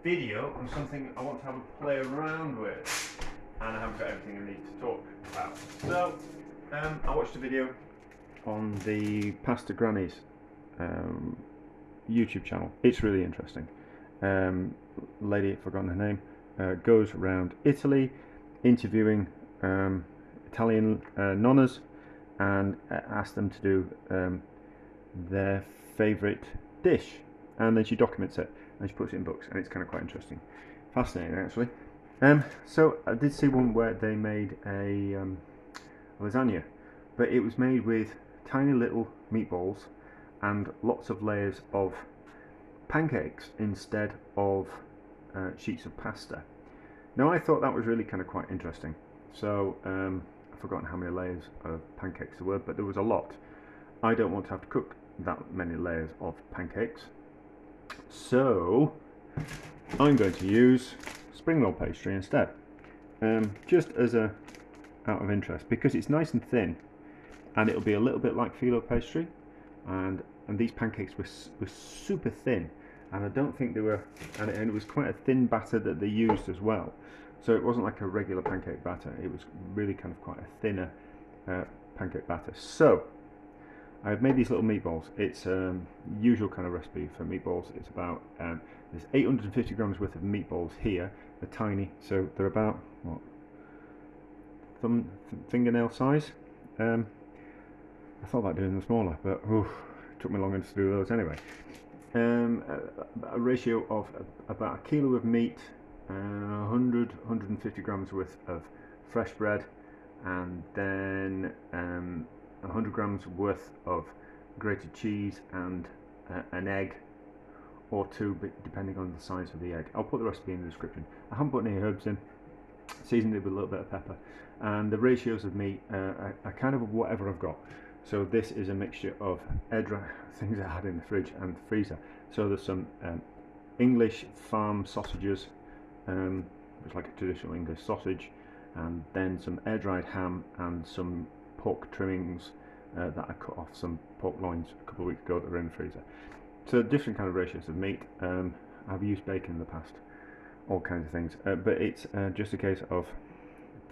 Video on something I want to have a play around with, and I haven't got everything I need to talk about. So I watched a video on the Pasta Grannies YouTube channel. It's really interesting. Lady, I've forgotten her name, goes around Italy interviewing Italian nonnas and asks them to do their favourite dish, and then she documents it and she puts it in books, and it's kind of quite interesting, fascinating actually. So I did see one where they made a lasagna, but it was made with tiny little meatballs and lots of layers of pancakes instead of sheets of pasta. Now I thought that was really kind of quite interesting. So I've forgotten how many layers of pancakes there were, but there was a lot. I don't want to have to cook that many layers of pancakes, so I'm going to use spring roll pastry instead, just as a out of interest, because it's nice and thin and it'll be a little bit like phyllo pastry, and these pancakes were super thin, and I don't think they were, and it was quite a thin batter that they used as well, so it wasn't like a regular pancake batter, it was really kind of quite a thinner pancake batter. So I've made these little meatballs. It's usual kind of recipe for meatballs. It's about there's 850 grams worth of meatballs here. They're tiny, so they're about what, fingernail size. I thought about doing them smaller, but it took me longer to do those anyway. A ratio of about a kilo of meat, 150 grams worth of fresh bread, and then 100 grams worth of grated cheese, and an egg or two, depending on the size of the egg. I'll put the recipe in the description. I haven't put any herbs in, seasoned it with a little bit of pepper, and the ratios of meat are kind of whatever I've got. So this is a mixture of things I had in the fridge and the freezer. So there's some English farm sausages, it's like a traditional English sausage, and then some air-dried ham and some pork trimmings that I cut off some pork loins a couple of weeks ago that were in the freezer. So different kind of ratios of meat. I've used bacon in the past, all kinds of things, but it's just a case of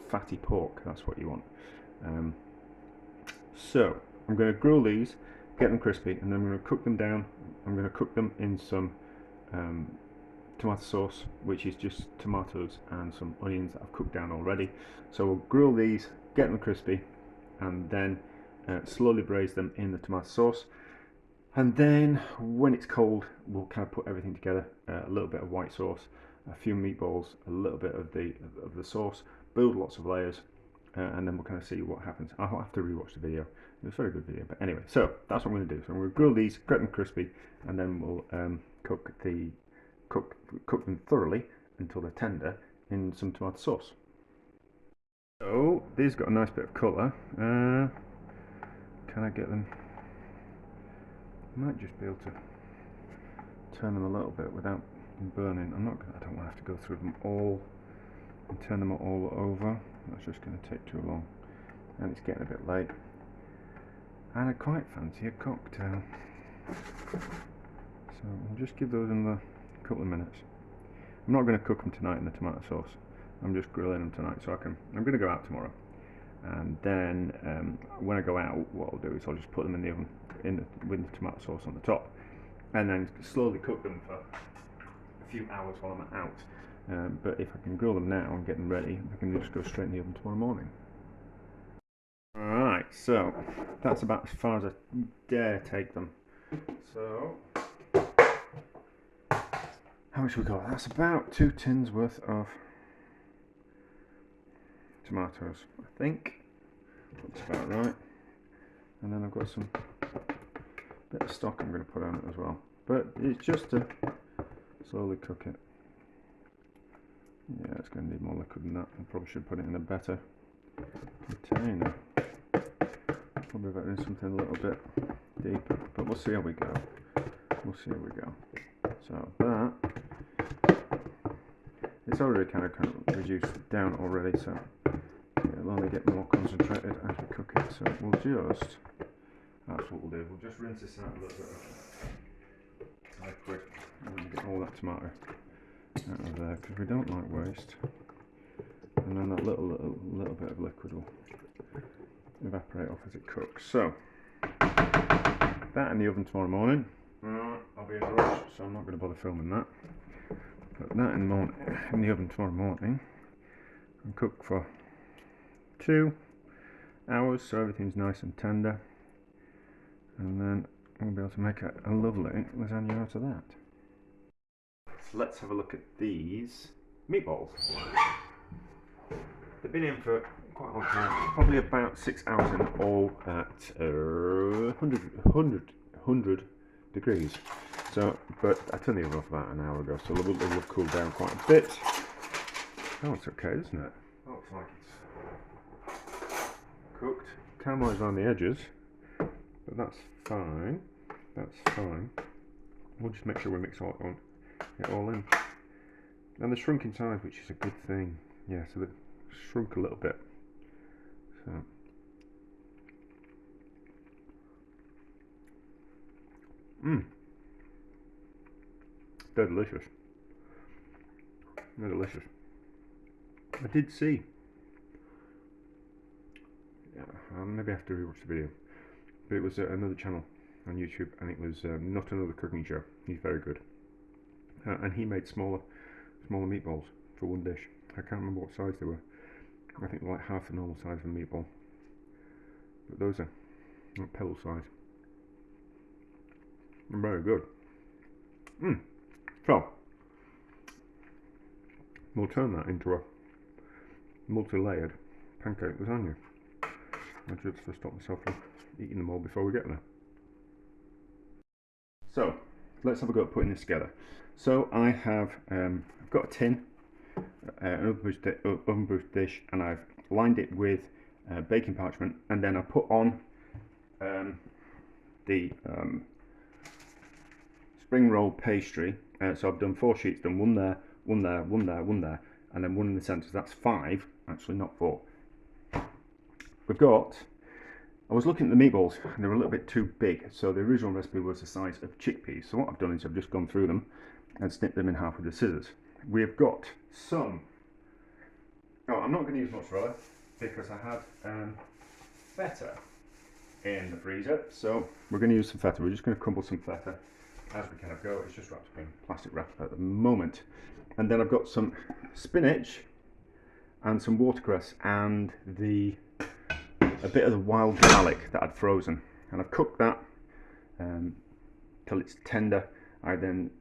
fatty pork. That's what you want. So I'm going to grill these, get them crispy, and then I'm going to cook them down. I'm going to cook them in some tomato sauce, which is just tomatoes and some onions that I've cooked down already. So we'll grill these, get them crispy, and then slowly braise them in the tomato sauce. And then when it's cold, we'll kind of put everything together, a little bit of white sauce, a few meatballs, a little bit of the sauce, build lots of layers, and then we'll kind of see what happens. I'll have to rewatch the video. It was a very good video, but anyway, so that's what I'm going to do. So I'm going to grill these, get them crispy, and then we'll cook them thoroughly until they're tender in some tomato sauce. So these got a nice bit of colour. Can I get them? I might just be able to turn them a little bit without burning. I don't want to have to go through them all and turn them all over. That's just going to take too long, and it's getting a bit late. And I quite fancy a cocktail, so we'll just give those another couple of minutes. I'm not going to cook them tonight in the tomato sauce. I'm just grilling them tonight, so I'm going to go out tomorrow, and then when I go out, what I'll do is I'll just put them in the oven with the tomato sauce on the top, and then slowly cook them for a few hours while I'm out. But if I can grill them now and get them ready, I can just go straight in the oven tomorrow morning. Alright, so that's about as far as I dare take them. So how much we got? That's about 2 tins worth of tomatoes, I think. That's about right. And then I've got some bit of stock I'm going to put on it as well. But it's just to slowly cook it. Yeah, it's going to need more liquid than that. I probably should put it in a better container. Probably better in something a little bit deeper, but we'll see how we go. We'll see how we go. So that, it's already kind of reduced down already, so it'll only get more concentrated as we cook it. So we'll just, that's what we'll do. We'll just rinse this out a little bit of liquid and get all that tomato out of there because we don't like waste. And then that little bit of liquid will evaporate off as it cooks. So that in the oven tomorrow morning. I'll be in a rush, so I'm not going to bother filming that. But that in the oven tomorrow morning and cook for 2 hours, so everything's nice and tender. And then we'll be able to make a lovely lasagna out of that. So let's have a look at these meatballs. They've been in for quite a long time, probably about 6 hours in all at 100 degrees. So, but I turned the oven off about an hour ago, so they'll have cooled down quite a bit. Oh, it's okay, isn't it? Looks like it's cooked. Caramelised around the edges, but that's fine. That's fine. We'll just make sure we mix it all in. And they're shrunk in size, which is a good thing. Yeah, so they've shrunk a little bit. So. They're delicious. They're delicious. I did see. Yeah, maybe I have to rewatch the video. But it was another channel on YouTube, and it was Not Another Cooking Show. He's very good. And he made smaller meatballs for one dish. I can't remember what size they were. I think like half the normal size of a meatball. But those are like pebble size. And very good. So, we'll turn that into a multi-layered pancake lasagna. I just have to stop myself from eating them all before we get there. So, let's have a go at putting this together. So I have, I've got a tin, an oven-based dish, and I've lined it with baking parchment, and then I put on the spring roll pastry. So I've done 4 sheets, done one there, one there, one there, one there, and then one in the centre. So that's 5, actually not 4. We've got, I was looking at the meatballs and they were a little bit too big, so the original recipe was the size of chickpeas. So what I've done is I've just gone through them and snipped them in half with the scissors. We've got some, I'm not going to use mozzarella because I have feta in the freezer, so we're going to use some feta. We're just going to crumble some feta as we kind of go. It's just wrapped up in plastic wrap at the moment. And then I've got some spinach and some watercress and a bit of the wild garlic that I'd frozen, and I've cooked that till it's tender. I then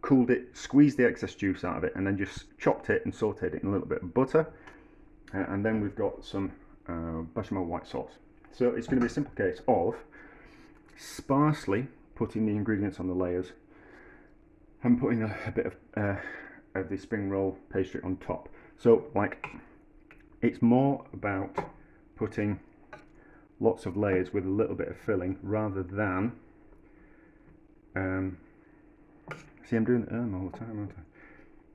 cooled it, squeezed the excess juice out of it, and then just chopped it and sauteed it in a little bit of butter. And then we've got some bechamel white sauce. So it's going to be a simple case of sparsely putting the ingredients on the layers and putting a bit of the spring roll pastry on top. So like, it's more about putting lots of layers with a little bit of filling rather than see, I'm doing all the time, aren't I?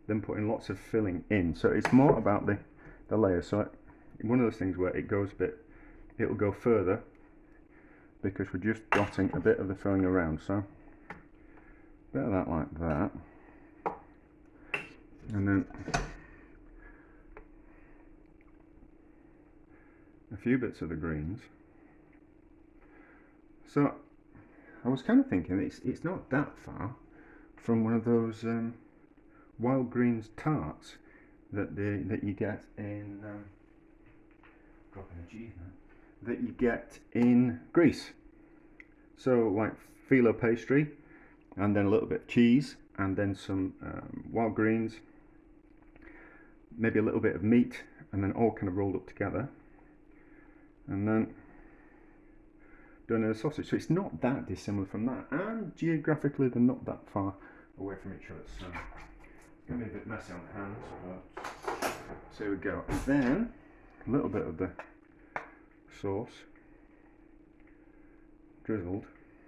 Then putting lots of filling in. So it's more about the layers. So one of those things where it goes a bit, it'll go further because we're just dotting a bit of the filling around. So a bit of that like that, and then a few bits of the greens. So I was kind of thinking it's not that far from one of those wild greens tarts that you get in dropping a G now, that you get in Greece. So like phyllo pastry, and then a little bit of cheese, and then some wild greens, maybe a little bit of meat, and then all kind of rolled up together, and then done in a sausage. So it's not that dissimilar from that, and geographically they're not that far away from each other. So it's going to be a bit messy on the hands, but so here we go. And then a little bit of the sauce drizzled.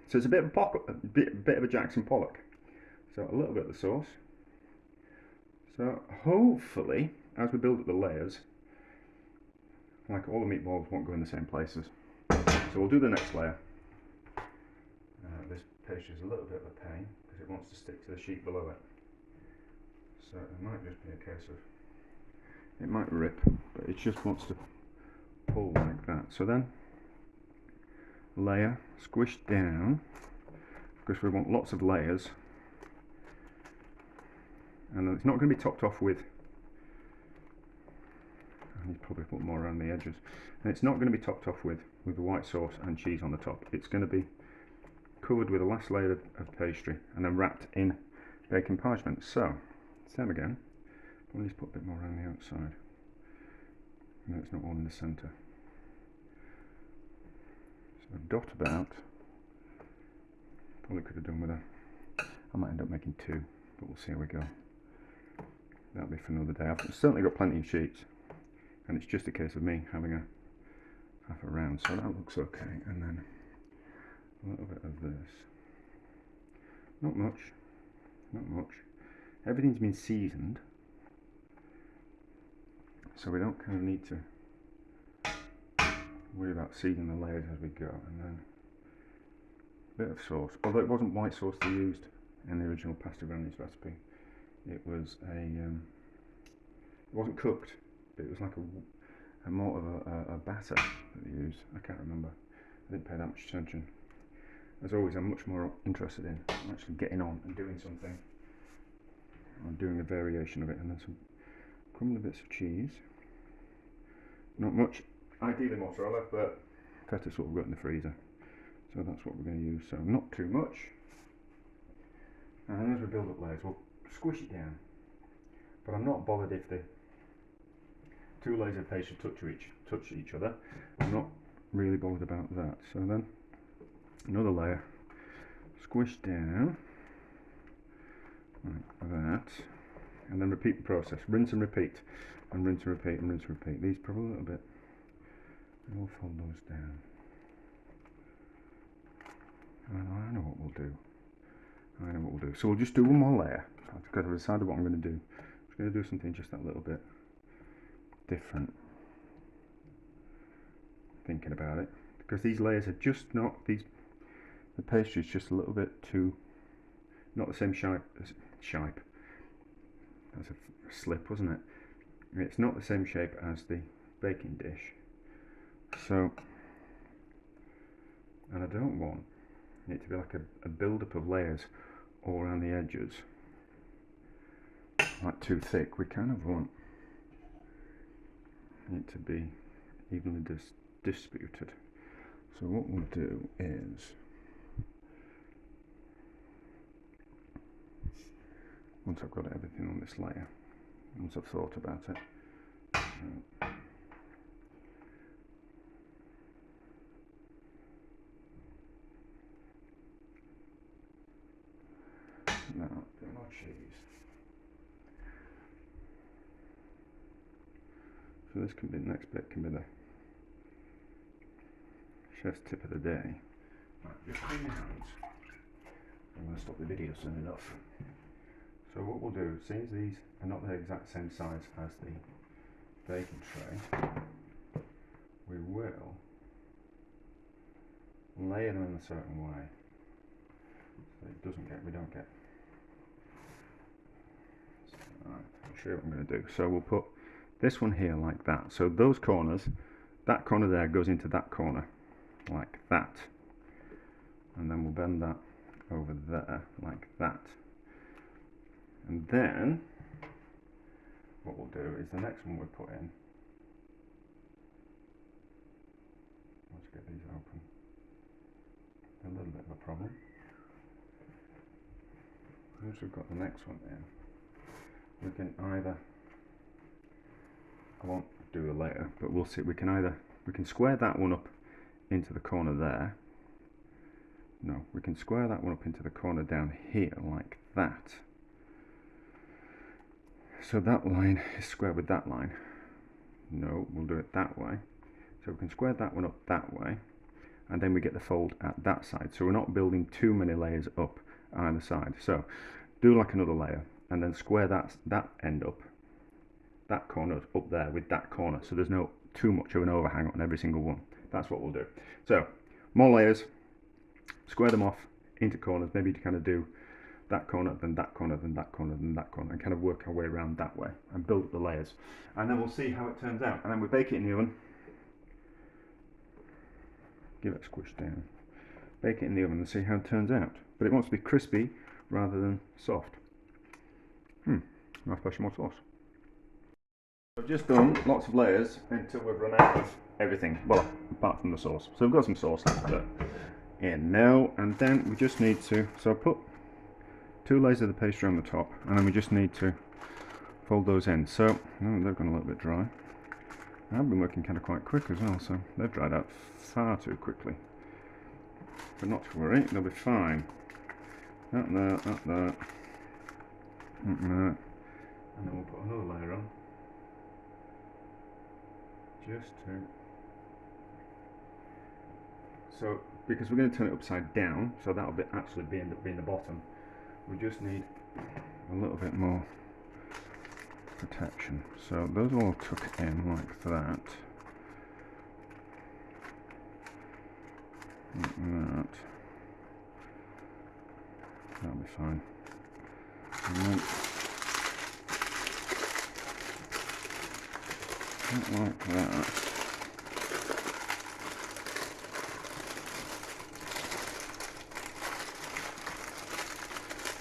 So it's a bit of a bit of a Jackson Pollock. So a little bit of the sauce. So hopefully, as we build up the layers, like all the meatballs won't go in the same places. So we'll do the next layer. This pastry is a little bit of a pain because it wants to stick to the sheet below it. So it might just be a case of, it might rip, but it just wants to pull like that. So then, layer, squish down, because we want lots of layers. And it's not going to be topped off with, I need to probably put more around the edges. And it's not going to be topped off with the white sauce and cheese on the top. It's going to be covered with a last layer of pastry and then wrapped in baking parchment. So, same again. I'll just put a bit more around the outside. No, it's not all in the centre. So dot about. Probably could have done with I might end up making two, but we'll see how we go. That'll be for another day. I've certainly got plenty of sheets, and it's just a case of me having a half a round. So that looks okay, and then a little bit of this. Not much, not much. Everything's been seasoned, so we don't kind of need to worry about seasoning the layers as we go. And then a bit of sauce, although it wasn't white sauce they used in the original pasta bolognese recipe. It was it wasn't cooked, but it was like a more of a batter that they used. I can't remember. I didn't pay that much attention. As always, I'm much more interested in actually getting on and doing something. I'm doing a variation of it, and then some crumbly bits of cheese. Not much, ideally mozzarella, but feta's what we've got in the freezer. So that's what we're going to use, so not too much. And as we build up layers, we'll squish it down. But I'm not bothered if the two layers of pastry touch each other. I'm not really bothered about that. So then, another layer, squish down, like that. And then repeat the process, rinse and repeat, and rinse and repeat, and rinse and repeat. These probably a little bit, and we'll fold those down. And I know what we'll do. I know what we'll do. So we'll just do one more layer, because I've decided what I'm going to do. I'm just going to do something just that little bit different. Thinking about it, because these layers are just not, the pastry is just a little bit too, not the same shape. That's a slip, wasn't it? It's not the same shape as the baking dish. So, and I don't want it to be like a build-up of layers all around the edges, like too thick. We kind of want it to be evenly distributed. So what we'll do is, once I've got everything on this layer, once I've thought about it, now, a bit more cheese. So this can be, the next bit can be the chef's tip of the day. Right, just clean your hands. I'm going to stop the video soon enough. So what we'll do, since these are not the exact same size as the baking tray, we will layer them in a certain way so it doesn't get, we don't get. Right, I'll show you what I'm going to do. So we'll put this one here like that. So those corners, that corner there goes into that corner like that, and then we'll bend that over there like that. And then what we'll do is the next one we put in, let's get these open, a little bit of a problem. Once we've got the next one in, we can either, I won't do a layer, but we'll see, we can square that one up into the corner there. No, we can square that one up into the corner down here like that. So that line is square with that line. No, we'll do it that way. So we can square that one up that way, and then we get the fold at that side. So we're not building too many layers up either side. So do like another layer, and then square that end up, that corner up there with that corner. So there's no too much of an overhang on every single one. That's what we'll do. So more layers, square them off into corners, maybe to kind of do that corner, then that corner, then that corner, then that corner, and kind of work our way around that way and build up the layers. And then we'll see how it turns out. And then we bake it in the oven. Give it a squish down. Bake it in the oven and see how it turns out. But it wants to be crispy rather than soft. I'll splash more sauce. I've just done lots of layers until we've run out of everything. Well, apart from the sauce. So we've got some sauce left in now, and then we just need to. So I put 2 layers of the pastry on the top, and then we just need to fold those in. So they've gone a little bit dry. I've been working kind of quite quick as well, so they've dried out far too quickly. But not to worry, they'll be fine. That there, that there, that there. And then we'll put another layer on. Just to... So, because we're going to turn it upside down, so that'll be actually end up being the bottom, we just need a little bit more protection. So those all tuck in like that. Like that. That'll be fine. And then, like that.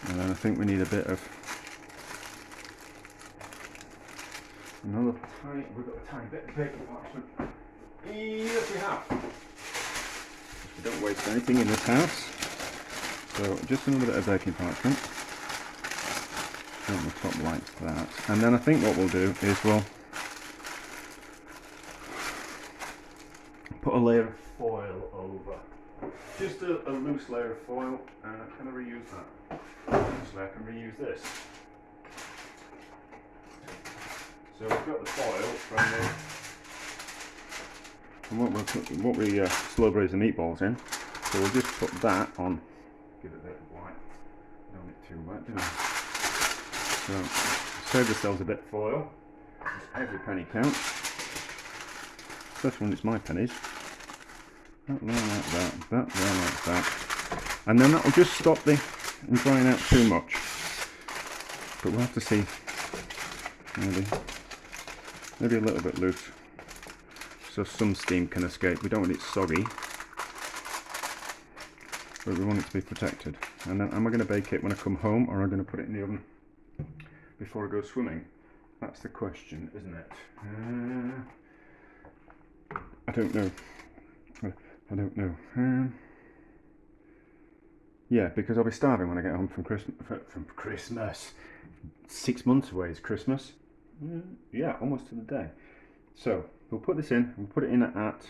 And then I think we need a bit of another tiny, we've got a tiny bit of baking parchment. Yes, we have. We don't waste anything in this house. So just another bit of baking parchment. On the top like that. And then I think what we'll do is we'll put a layer of foil over. Just a loose layer of foil, and I can reuse that. Actually, I can reuse this. So we've got the foil from what we slow braise the meatballs in. So we'll just put that on. Give it a bit of white. Don't get too wet, do I? So save ourselves a bit of foil. Every penny counts, especially when it's my pennies. That there like that, that there like that, and then that will just stop the drying out too much. But we'll have to see. Maybe a little bit loose, so some steam can escape. We don't want it soggy, but we want it to be protected. And then, am I going to bake it when I come home, or am I going to put it in the oven before I go swimming? That's the question, isn't it? I don't know. I don't know. Yeah, because I'll be starving when I get home from Christmas. 6 months away is Christmas. Yeah, almost to the day. So we'll put this in. We'll put it in at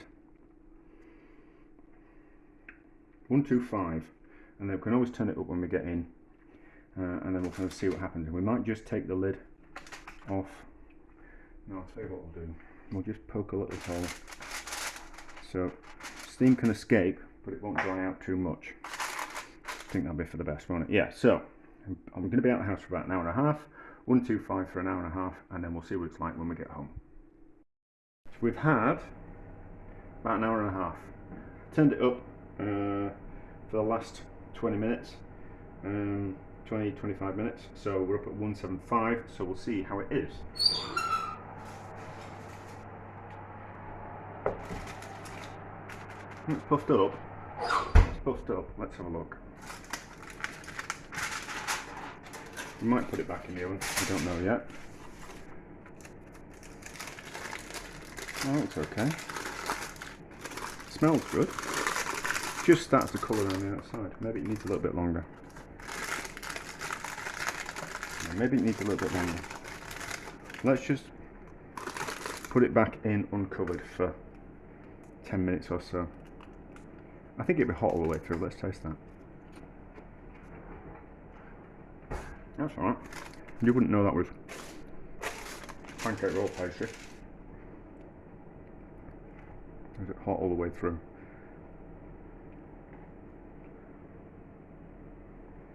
125, and then we can always turn it up when we get in, and then we'll kind of see what happens. And we might just take the lid off. No, I'll tell you what we'll do. We'll just poke a little hole, so steam can escape, but it won't dry out too much. I think that'll be for the best, won't it? Yeah. So I'm going to be out of the house for about an hour and a half. 125 for an hour and a half, and then we'll see what it's like when we get home. So we've had about an hour and a half. Turned it up for the last 20 minutes, 20-25 minutes. So we're up at 175. So we'll see how it is. It's puffed up. It's puffed up. Let's have a look. We might put it back in the oven. We don't know yet. Oh, it's okay. Smells good. Just starts to colour on the outside. Maybe it needs a little bit longer. Maybe it needs a little bit longer. Let's just put it back in uncovered for 10 minutes or so. I think it'll be hot all the way through. Let's taste that. That's alright. You wouldn't know that was pancake roll pastry. Is it hot all the way through?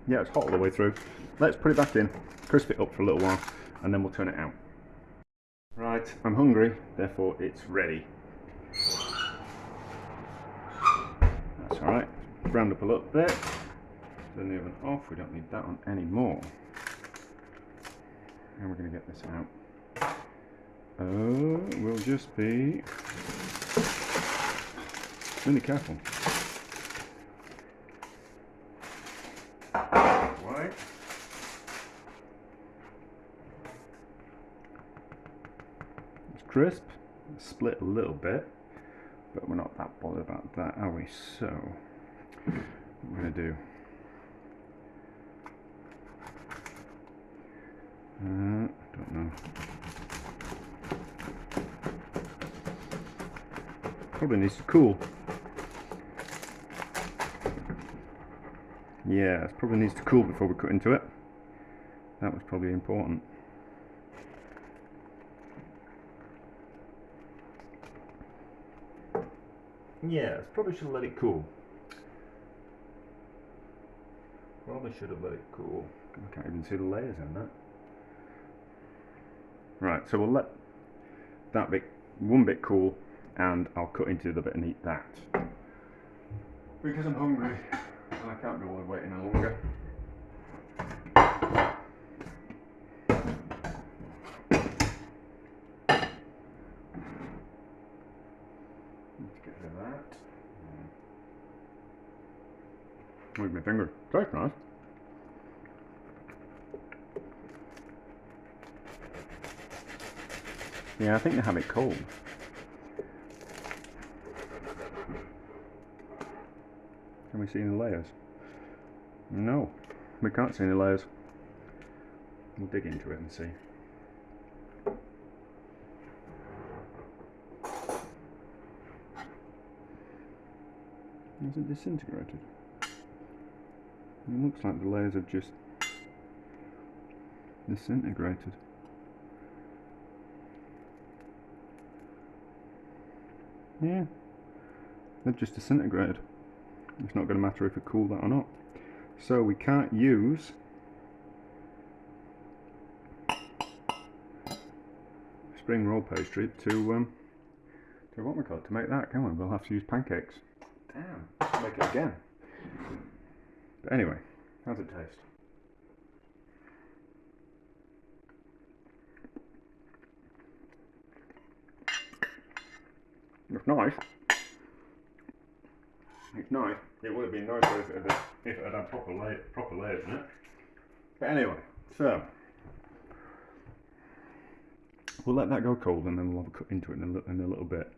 Yeah, it's hot all the way through. Let's put it back in, crisp it up for a little while, and then we'll turn it out. Right, I'm hungry, therefore it's ready. That's alright. Browned up a little bit. Turn the oven off, we don't need that on anymore. And we're going to get this out. We'll just be really careful. Right. It's crisp, it's split a little bit, but we're not that bothered about that, are we? So, what we're going to do. Don't know. Probably needs to cool. Yeah, it probably needs to cool before we cut into it. That was probably important. Yeah, probably should have let it cool. Probably should have let it cool. I can't even see the layers in that. Right, so we'll let that bit, one bit cool, and I'll cut into the bit and eat that. Because I'm hungry, and I can't be all waiting any longer. Let's get rid of that. With my finger. That's nice. Yeah, I think they have it cold. Can we see any layers? No, we can't see any layers. We'll dig into it and see. Is it disintegrated? It looks like the layers have just disintegrated. Yeah, they've just disintegrated. It's not going to matter if we cool that or not. So we can't use spring roll pastry to what we call it, to make that, can we? We'll have to use pancakes. Damn, let's make it again. But anyway, how's it taste? It's nice. It's nice. It would have been nicer if it had proper layers in it. But anyway, so we'll let that go cold, and then we'll have a cut into it in a little bit,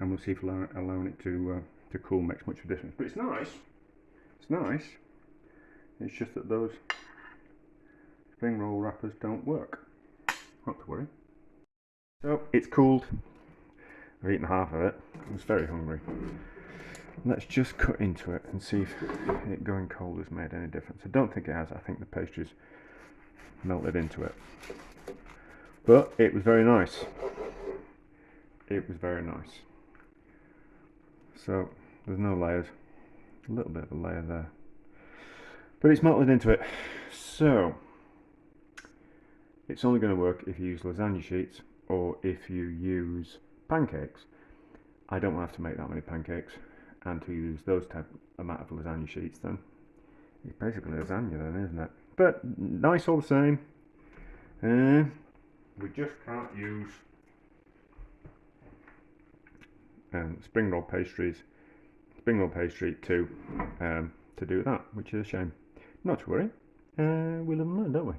and we'll see if allowing it to cool makes much of a difference. But it's nice. It's nice. It's just that those spring roll wrappers don't work. Not to worry. So it's cooled. I've eaten half of it. I was very hungry. Let's just cut into it and see if it going cold has made any difference. I don't think it has. I think the pastry's melted into it. But it was very nice. It was very nice. So there's no layers. A little bit of a layer there. But it's melted into it. So it's only going to work if you use lasagna sheets or if you use pancakes. I don't want to have to make that many pancakes, and to use those type amount of lasagna sheets, then it's basically lasagna then, isn't it? But nice all the same. We just can't use spring roll pastry to do that, which is a shame. Not to worry, we'll live and learn, don't we?